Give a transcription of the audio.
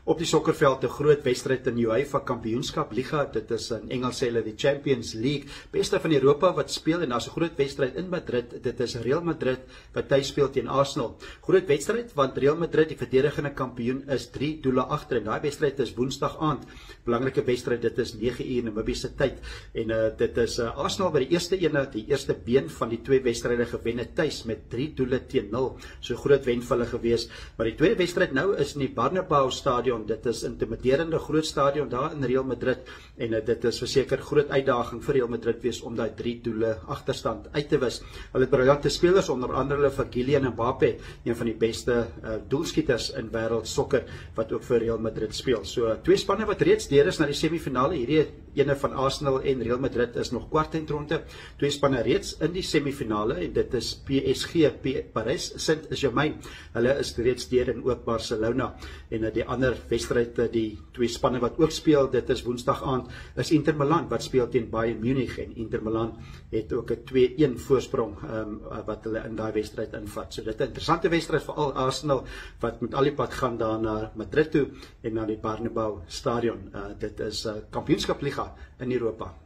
Op die sokkerveld 'n groot wedstryd in UEFA Kampioenskap Liga. Dit is in Engels sê hulle die Champions League. Beste van Europa wat speel en daar's 'n groot wedstryd in Madrid. Dit is Real Madrid wat tuis speel teen Arsenal. Groot wedstryd want Real Madrid, die verdedigende kampioen, is 3 doele agter en daai wedstryd is Woensdag aand. Belangrike wedstryd, dit is 9 uur Namibiese tyd en dit is Arsenal by die eerste been van die 2 wedstryde gewen het tuis met 3 doele teen 0. So groot wen vir hulle gewees. Maar die tweede wedstryd nou is in die Bernabeu stadion. Dit is 'n intimiderende groot stadion daar in Real Madrid en dit is verseker groot uitdaging vir Real Madrid wees om daai 3 doele agterstand uit te wis. Hulle het briljante spelers, onder andere vir Kylian Mbappé, een van die beste doelskieters in wêreld sokker wat ook vir Real Madrid speel. So 2 spanne wat reeds deur is na die semifinale. Hierdie ene van Arsenal en Real Madrid is nog kwartfinale. 2 spanne reeds in die semifinale en dit is PSG, Paris Saint-Germain. Hulle is reeds deur en ook Barcelona. En die ander wedstryd, die 2 spanne wat ook speel, dit is Woensdag aand, is Inter Milan wat speel teen Bayern Munich en Inter Milan het ook 'n 2-1 voorsprong wat hulle in daai wedstryd invat. So dit is 'n interessante wedstryd vir al Arsenal wat met al die pad gaan daar na Madrid toe en na die Bernabeu stadion. Dit is Kampioenskap Liga in Europa.